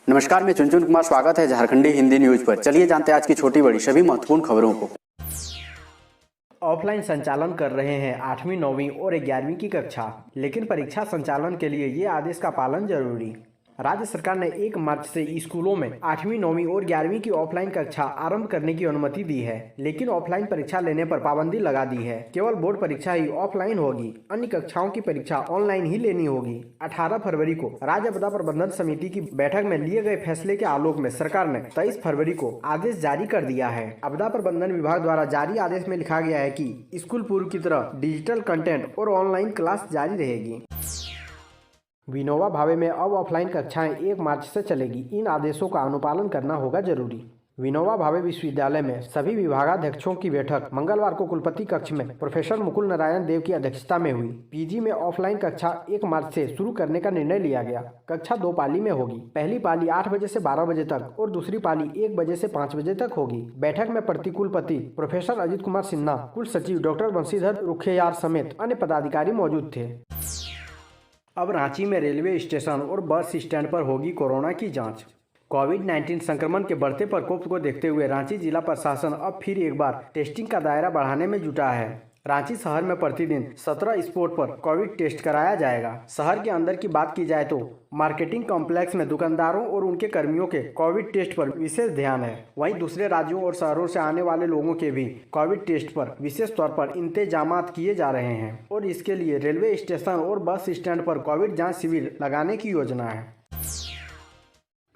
नमस्कार, मैं चुनचुन कुमार। स्वागत है झारखंडी हिंदी न्यूज पर। चलिए जानते हैं आज की छोटी बड़ी सभी महत्वपूर्ण खबरों को। ऑफलाइन संचालन कर रहे हैं 8वीं, 9वीं और 11वीं की कक्षा, लेकिन परीक्षा संचालन के लिए ये आदेश का पालन जरूरी। राज्य सरकार ने 1 मार्च से स्कूलों में 8वीं, 9वीं और 11वीं की ऑफलाइन कक्षा आरंभ करने की अनुमति दी है, लेकिन ऑफलाइन परीक्षा लेने पर पाबंदी लगा दी है। केवल बोर्ड परीक्षा ही ऑफलाइन होगी, अन्य कक्षाओं की परीक्षा ऑनलाइन ही लेनी होगी। 18 फरवरी को राज्य आपदा प्रबंधन समिति की बैठक में लिए गए फैसले के आलोक में सरकार ने 23 फरवरी को आदेश जारी कर दिया है। आपदा प्रबंधन विभाग द्वारा जारी आदेश में लिखा गया है कि स्कूल पूर्व की तरह डिजिटल कंटेंट और ऑनलाइन क्लास जारी रहेगी। विनोबा भावे में अब ऑफलाइन कक्षाएं 1 मार्च से चलेगी। इन आदेशों का अनुपालन करना होगा जरूरी। विनोबा भावे विश्वविद्यालय में सभी विभागाध्यक्षों की बैठक मंगलवार को कुलपति कक्ष में प्रोफेसर मुकुल नारायण देव की अध्यक्षता में हुई। पीजी में ऑफलाइन कक्षा 1 मार्च से शुरू करने का निर्णय लिया गया। कक्षा 2 पाली में होगी। पहली पाली 8 बजे से 12 बजे तक और दूसरी पाली 1 बजे से 5 बजे तक होगी। बैठक में प्रतिकुलपति प्रोफेसर अजित कुमार सिन्हा, कुल सचिव डॉक्टर बंशीधर रुखियार समेत अन्य पदाधिकारी मौजूद थे। अब रांची में रेलवे स्टेशन और बस स्टैंड पर होगी कोरोना की जांच। कोविड-19 संक्रमण के बढ़ते प्रकोप को देखते हुए रांची जिला प्रशासन अब फिर एक बार टेस्टिंग का दायरा बढ़ाने में जुटा है। रांची शहर में प्रतिदिन 17 स्पॉट पर कोविड टेस्ट कराया जाएगा। शहर के अंदर की बात की जाए तो मार्केटिंग कॉम्प्लेक्स में दुकानदारों और उनके कर्मियों के कोविड टेस्ट पर विशेष ध्यान है। वहीं दूसरे राज्यों और शहरों से आने वाले लोगों के भी कोविड टेस्ट पर विशेष तौर पर इंतजामात किए जा रहे हैं और इसके लिए रेलवे स्टेशन और बस स्टैंड पर कोविड जांच शिविर लगाने की योजना है।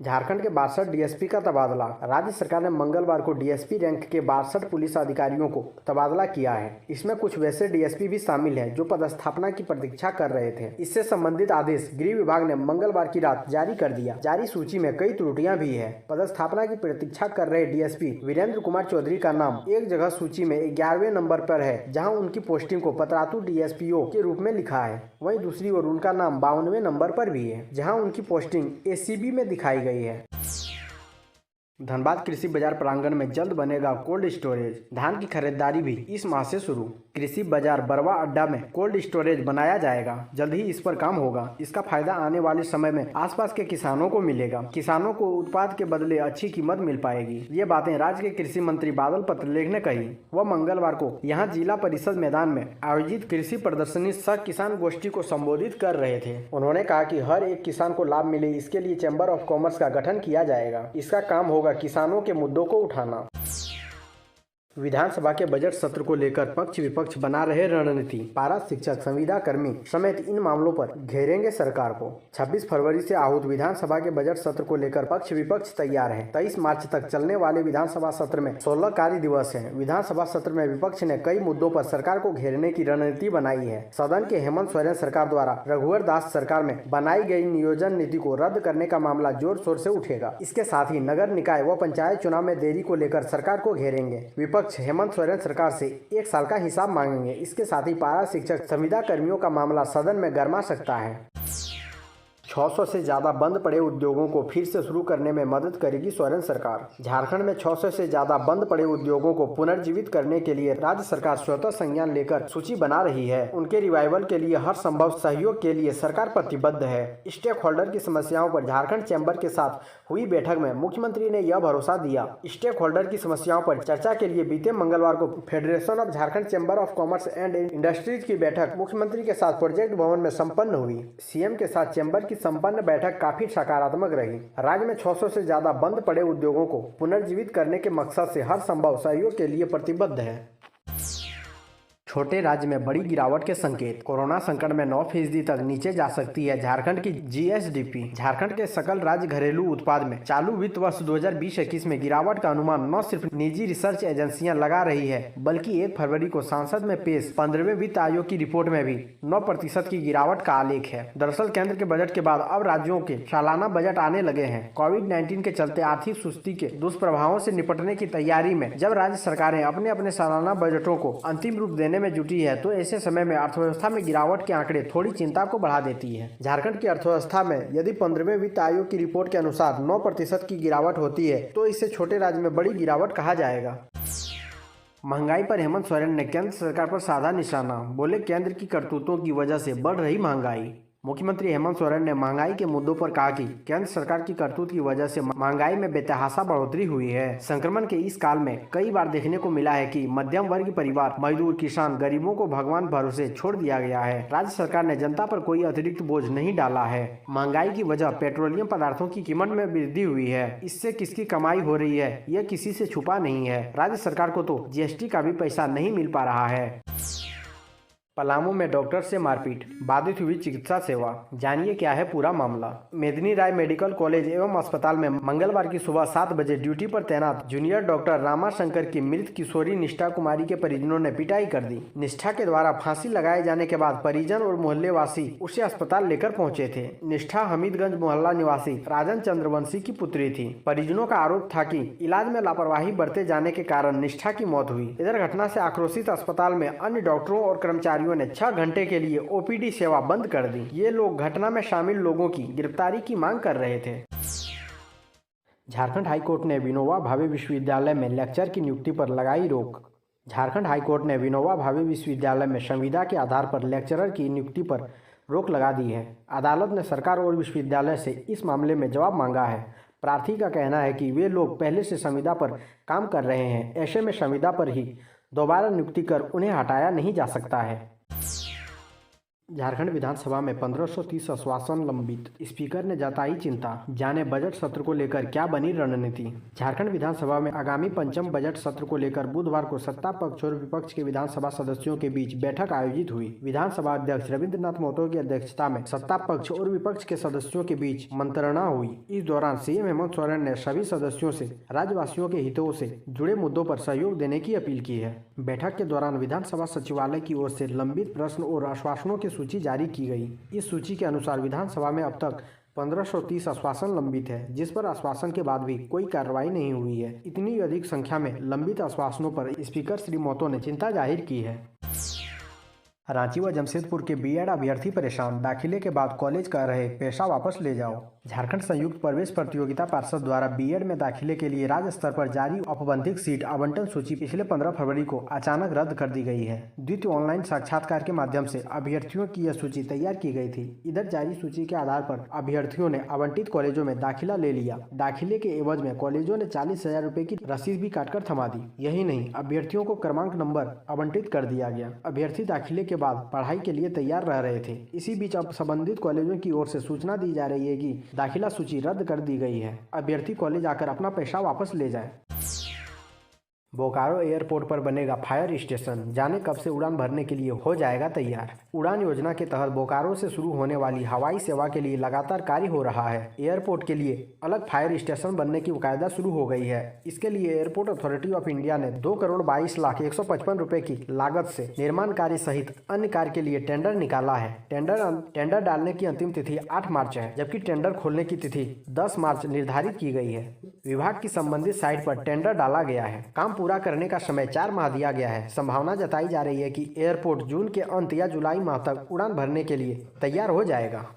झारखंड के 62 डीएसपी का तबादला। राज्य सरकार ने मंगलवार को डीएसपी रैंक के 62 पुलिस अधिकारियों को तबादला किया है। इसमें कुछ वैसे डीएसपी भी शामिल हैं जो पदस्थापना की प्रतीक्षा कर रहे थे। इससे संबंधित आदेश गृह विभाग ने मंगलवार की रात जारी कर दिया। जारी सूची में कई त्रुटियां भी है। पदस्थापना की प्रतीक्षा कर रहे डीएसपी वीरेंद्र कुमार चौधरी का नाम एक जगह सूची में 11वें नंबर पर है, जहाँ उनकी पोस्टिंग को पतरातू डीएसपीओ के रूप में लिखा है। वहीं दूसरी ओर उनका नाम 52वें नंबर पर भी है, जहाँ उनकी पोस्टिंग एसीबी में दिखाई गई है। धनबाद कृषि बाजार प्रांगण में जल्द बनेगा कोल्ड स्टोरेज। धान की खरीदारी भी इस माह से शुरू। कृषि बाजार बरवा अड्डा में कोल्ड स्टोरेज बनाया जाएगा। जल्द ही इस पर काम होगा। इसका फायदा आने वाले समय में आसपास के किसानों को मिलेगा। किसानों को उत्पाद के बदले अच्छी कीमत मिल पाएगी। ये बातें राज्य के कृषि मंत्री बादल पत्रलेख ने कही। वह मंगलवार को यहाँ जिला परिषद मैदान में आयोजित कृषि प्रदर्शनी सह किसान गोष्ठी को संबोधित कर रहे थे। उन्होंने कहा कि हर एक किसान को लाभ मिले, इसके लिए चैम्बर ऑफ कॉमर्स का गठन किया जाएगा। इसका काम होगा किसानों के मुद्दों को उठाना। विधानसभा के बजट सत्र को लेकर पक्ष विपक्ष बना रहे रणनीति। पारा शिक्षक, संविदा कर्मी समेत इन मामलों पर घेरेंगे सरकार को। 26 फरवरी से आहूत विधानसभा के बजट सत्र को लेकर पक्ष विपक्ष तैयार है। 23 मार्च तक चलने वाले विधानसभा सत्र में 16 कार्य दिवस है। विधानसभा सत्र में विपक्ष ने कई मुद्दों पर सरकार को घेरने की रणनीति बनाई है। सदन के हेमंत सोरेन सरकार द्वारा रघुवर दास सरकार में बनाई गई नियोजन नीति को रद्द करने का मामला जोर शोर से उठेगा। इसके साथ ही नगर निकाय व पंचायत चुनाव में देरी को लेकर सरकार को घेरेंगे। हेमंत सोरेन सरकार से 1 साल का हिसाब मांगेंगे। इसके साथ ही पारा शिक्षक, संविदा कर्मियों का मामला सदन में गरमा सकता है। 600 से ज्यादा बंद पड़े उद्योगों को फिर से शुरू करने में मदद करेगी सोरेन सरकार। झारखंड में 600 से ज्यादा बंद पड़े उद्योगों को पुनर्जीवित करने के लिए राज्य सरकार स्वतः संज्ञान लेकर सूची बना रही है। उनके रिवाइवल के लिए हर संभव सहयोग के लिए सरकार प्रतिबद्ध है। स्टेक होल्डर की समस्याओं पर झारखंड चैम्बर के साथ हुई बैठक में मुख्यमंत्री ने यह भरोसा दिया। स्टेक होल्डर की समस्याओं पर चर्चा के लिए बीते मंगलवार को federation of Jharkhand chamber of commerce and industries की बैठक मुख्यमंत्री के साथ प्रोजेक्ट भवन में संपन्न हुई। सीएम के साथ चैम्बर की संपन्न बैठक काफी सकारात्मक रही। राज्य में 600 से ज्यादा बंद पड़े उद्योगों को पुनर्जीवित करने के मकसद से हर संभव सहयोग के लिए प्रतिबद्ध है। छोटे राज्य में बड़ी गिरावट के संकेत। कोरोना संकट में 9% तक नीचे जा सकती है झारखंड की जीएसडीपी। झारखंड के सकल राज्य घरेलू उत्पाद में चालू वित्त वर्ष 2020-21 में गिरावट का अनुमान न सिर्फ निजी रिसर्च एजेंसियां लगा रही है, बल्कि 1 फरवरी को संसद में पेश 15वें वित्त आयोग की रिपोर्ट में भी 9% की गिरावट का आलेख है। दरअसल केंद्र के बजट के बाद अब राज्यों के सालाना बजट आने लगे हैं। कोविड-19 के चलते आर्थिक सुस्ती के दुष्प्रभावों से निपटने की तैयारी में जब राज्य सरकारें अपने अपने सालाना बजटों को अंतिम रूप देने में जुटी है, तो ऐसे समय में अर्थव्यवस्था में गिरावट के आंकड़े थोड़ी चिंता को बढ़ा देती है। झारखंड की अर्थव्यवस्था में यदि 15वें वित्त आयोग की रिपोर्ट के अनुसार 9% की गिरावट होती है, तो इसे छोटे राज्य में बड़ी गिरावट कहा जाएगा। महंगाई पर हेमंत सोरेन ने केंद्र सरकार पर साधा निशाना। बोले, केंद्र की करतूतों की वजह से बढ़ रही महंगाई। मुख्यमंत्री हेमंत सोरेन ने महंगाई के मुद्दों पर कहा कि केंद्र सरकार की करतूत की वजह से महंगाई में बेतहाशा बढ़ोतरी हुई है। संक्रमण के इस काल में कई बार देखने को मिला है कि मध्यम वर्ग परिवार, मजदूर, किसान, गरीबों को भगवान भरोसे छोड़ दिया गया है। राज्य सरकार ने जनता पर कोई अतिरिक्त बोझ नहीं डाला है। महंगाई की वजह पेट्रोलियम पदार्थों की कीमत में वृद्धि हुई है। इससे किसकी कमाई हो रही है यह किसी से छुपा नहीं है। राज्य सरकार को तो जीएसटी का भी पैसा नहीं मिल पा रहा है। पलामू में डॉक्टर से मारपीट, बाधित हुई चिकित्सा सेवा। जानिए क्या है पूरा मामला। मेदिनी राय मेडिकल कॉलेज एवं अस्पताल में मंगलवार की सुबह 7 बजे ड्यूटी पर तैनात जूनियर डॉक्टर रामाशंकर की मृत किशोरी निष्ठा कुमारी के परिजनों ने पिटाई कर दी। निष्ठा के द्वारा फांसी लगाए जाने के बाद परिजन और मोहल्ले वासी उसे अस्पताल लेकर पहुंचे थे। निष्ठा हमीदगंज मोहल्ला निवासी राजन चंद्रवंशी की पुत्री थी। परिजनों का आरोप था कि इलाज में लापरवाही बरते जाने के कारण निष्ठा की मौत हुई। इधर घटना से आक्रोशित अस्पताल में अन्य डॉक्टरों और कर्मचारियों ने 6 घंटे के लिए ओपीडी सेवा बंद कर दी। ये लोग घटना में शामिल लोगों की गिरफ्तारी की मांग कर रहे थे। झारखंड हाईकोर्ट ने विनोबा भावे विश्वविद्यालय में लेक्चर की नियुक्ति पर लगाई रोक। झारखंड हाईकोर्ट ने विनोबा भावे विश्वविद्यालय में संविदा के आधार पर लेक्चरर की नियुक्ति पर रोक लगा दी है। अदालत ने सरकार और विश्वविद्यालय से इस मामले में जवाब मांगा है। प्रार्थी का कहना है कि वे लोग पहले से संविदा पर काम कर रहे हैं। ऐसे में संविदा पर ही दोबारा नियुक्ति कर उन्हें हटाया नहीं जा सकता है। झारखंड विधानसभा में 1530 आश्वासन लंबित, स्पीकर ने जताई चिंता। जाने बजट सत्र को लेकर क्या बनी रणनीति। झारखंड विधानसभा में आगामी पंचम बजट सत्र को लेकर बुधवार को सत्ता पक्ष और विपक्ष के विधानसभा सदस्यों के बीच बैठक आयोजित हुई। विधानसभा अध्यक्ष रविंद्रनाथ महतो की अध्यक्षता में सत्ता पक्ष और विपक्ष के सदस्यों के बीच मंत्रणा हुई। इस दौरान सीएम हेमंत सोरेन ने सभी सदस्यों से राज्यवासियों के हितों से जुड़े मुद्दों पर सहयोग देने की अपील की है। बैठक के दौरान विधानसभा सचिवालय की ओर से लंबित प्रश्न और आश्वासनों की सूची जारी की गई। इस सूची के अनुसार विधानसभा में अब तक 1530 आश्वासन लंबित है, जिस पर आश्वासन के बाद भी कोई कार्रवाई नहीं हुई है। इतनी अधिक संख्या में लंबित आश्वासनों पर स्पीकर श्री महतो ने चिंता जाहिर की है। रांची व जमशेदपुर के बीएड अभ्यर्थी परेशान, दाखिले के बाद कॉलेज कह रहे पैसा वापस ले जाओ। झारखंड संयुक्त प्रवेश प्रतियोगिता पार्षद द्वारा बीएड में दाखिले के लिए राज्य स्तर पर जारी औपबंधिक सीट आवंटन सूची पिछले 15 फरवरी को अचानक रद्द कर दी गई है। द्वितीय ऑनलाइन साक्षात्कार के माध्यम से अभ्यर्थियों की यह सूची तैयार की गई थी। इधर जारी सूची के आधार पर अभ्यर्थियों ने आवंटित कॉलेजों में दाखिला ले लिया। दाखिले के एवज में कॉलेजों ने 40,000 रुपए की रसीद भी काटकर थमा दी। यही नहीं, अभ्यर्थियों को क्रमांक नंबर आवंटित कर दिया गया। अभ्यर्थी दाखिले के बाद पढ़ाई के लिए तैयार रह रहे थे। इसी बीच अब संबंधित कॉलेजों की ओर से सूचना दी जा रही है कि दाखिला सूची रद्द कर दी गई है। अभ्यर्थी कॉलेज आकर अपना पैसा वापस ले जाए। बोकारो एयरपोर्ट पर बनेगा फायर स्टेशन, जाने कब से उड़ान भरने के लिए हो जाएगा तैयार। उड़ान योजना के तहत बोकारो से शुरू होने वाली हवाई सेवा के लिए लगातार कार्य हो रहा है। एयरपोर्ट के लिए अलग फायर स्टेशन बनने की कायदा शुरू हो गई है। इसके लिए एयरपोर्ट अथॉरिटी ऑफ इंडिया ने 2,22,155 रुपए की लागत से निर्माण कार्य सहित अन्य कार्य के लिए टेंडर निकाला है। टेंडर डालने की अंतिम तिथि 8 मार्च है, जबकि टेंडर खोलने की तिथि 10 मार्च निर्धारित की गई है। विभाग की संबंधित साइट पर टेंडर डाला गया है। काम पूरा करने का समय 4 माह दिया गया है। संभावना जताई जा रही है कि एयरपोर्ट जून के अंत या जुलाई माह तक उड़ान भरने के लिए तैयार हो जाएगा।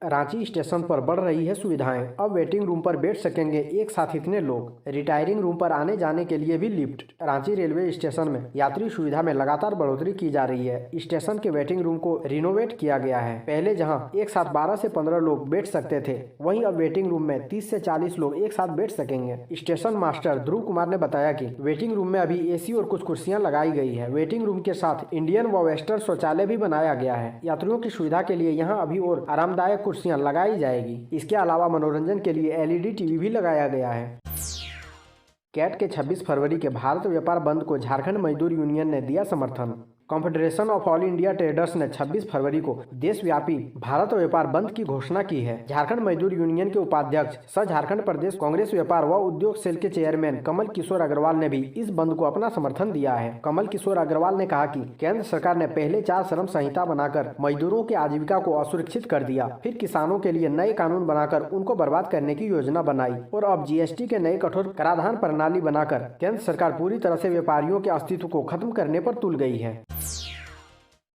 रांची स्टेशन पर बढ़ रही है सुविधाएं। अब वेटिंग रूम पर बैठ सकेंगे एक साथ इतने लोग। रिटायरिंग रूम पर आने जाने के लिए भी लिफ्ट। रांची रेलवे स्टेशन में यात्री सुविधा में लगातार बढ़ोतरी की जा रही है। स्टेशन के वेटिंग रूम को रिनोवेट किया गया है। पहले जहां एक साथ 12 से 15 लोग बैठ सकते थे, वहीं अब वेटिंग रूम में 30 से 40 लोग एक साथ बैठ सकेंगे। स्टेशन मास्टर ध्रुव कुमार ने बताया कि वेटिंग रूम में अभी एसी और कुछ कुर्सियां लगाई गई है। वेटिंग रूम के साथ इंडियन व वेस्टर्न शौचालय भी बनाया गया है। यात्रियों की सुविधा के लिए यहाँ अभी और आरामदायक कुर्सियां लगाई जाएगी। इसके अलावा मनोरंजन के लिए एलईडी टीवी भी लगाया गया है। कैट के 26 फरवरी के भारत व्यापार बंद को झारखंड मजदूर यूनियन ने दिया समर्थन। Confederation of all India traders ने 26 फरवरी को देशव्यापी भारत व्यापार बंद की घोषणा की है। झारखंड मजदूर यूनियन के उपाध्यक्ष सह झारखंड प्रदेश कांग्रेस व्यापार व उद्योग सेल के चेयरमैन कमल किशोर अग्रवाल ने भी इस बंद को अपना समर्थन दिया है। कमल किशोर अग्रवाल ने कहा कि केंद्र सरकार ने पहले 4 श्रम संहिता बनाकर मजदूरों की आजीविका को असुरक्षित कर दिया, फिर किसानों के लिए नए कानून बनाकर उनको बर्बाद करने की योजना बनाई और अब जीएसटी के नए कठोर कराधान प्रणाली बनाकर केंद्र सरकार पूरी तरह से व्यापारियों के अस्तित्व को खत्म करने पर तुल गई है।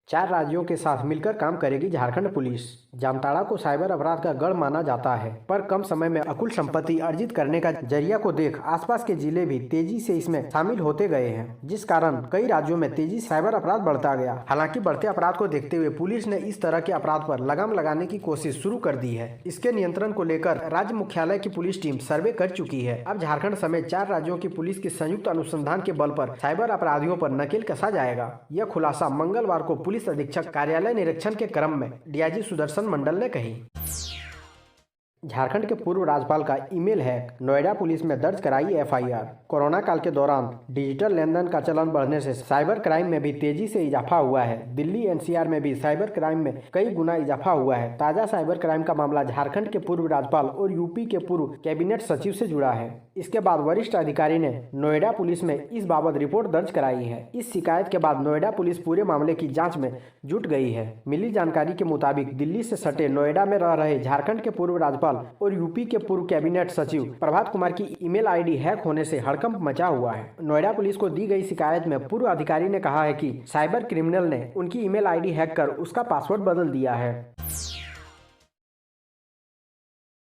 4 राज्यों के साथ मिलकर काम करेगी झारखंड पुलिस। जामताड़ा को साइबर अपराध का गढ़ माना जाता है, पर कम समय में अकुल संपत्ति अर्जित करने का जरिया को देख आसपास के जिले भी तेजी से इसमें शामिल होते गए हैं, जिस कारण कई राज्यों में तेजी से साइबर अपराध बढ़ता गया। हालांकि बढ़ते अपराध को देखते हुए पुलिस ने इस तरह के अपराध पर लगाम लगाने की कोशिश शुरू कर दी है। इसके नियंत्रण को लेकर राज्य मुख्यालय की पुलिस टीम सर्वे कर चुकी है। अब झारखंड समेत 4 राज्यों की पुलिस की संयुक्त अनुसंधान के बल पर साइबर अपराधियों पर नकेल कसा जाएगा। यह खुलासा मंगलवार को पुलिस अधीक्षक कार्यालय निरीक्षण के क्रम में डीआईजी सुदर्शन मंडल ने कही। झारखंड के पूर्व राज्यपाल का ईमेल हैक, नोएडा पुलिस में दर्ज कराई एफआईआर। कोरोना काल के दौरान डिजिटल लेनदेन का चलन बढ़ने से साइबर क्राइम में भी तेजी से इजाफा हुआ है। दिल्ली एनसीआर में भी साइबर क्राइम में कई गुना इजाफा हुआ है। ताजा साइबर क्राइम का मामला झारखंड के पूर्व राज्यपाल और यूपी के पूर्व कैबिनेट सचिव से जुड़ा है। इसके बाद वरिष्ठ अधिकारी ने नोएडा पुलिस में इस बाबत रिपोर्ट दर्ज कराई है। इस शिकायत के बाद नोएडा पुलिस पूरे मामले की जाँच में जुट गई है। मिली जानकारी के मुताबिक दिल्ली से सटे नोएडा में रह रहे झारखंड के पूर्व राज्यपाल और यूपी के पूर्व कैबिनेट सचिव प्रभात कुमार की ईमेल आईडी हैक होने से हड़कंप मचा हुआ है। नोएडा पुलिस को दी गई शिकायत में पूर्व अधिकारी ने कहा है कि साइबर क्रिमिनल ने उनकी ईमेल आईडी हैक कर उसका पासवर्ड बदल दिया है।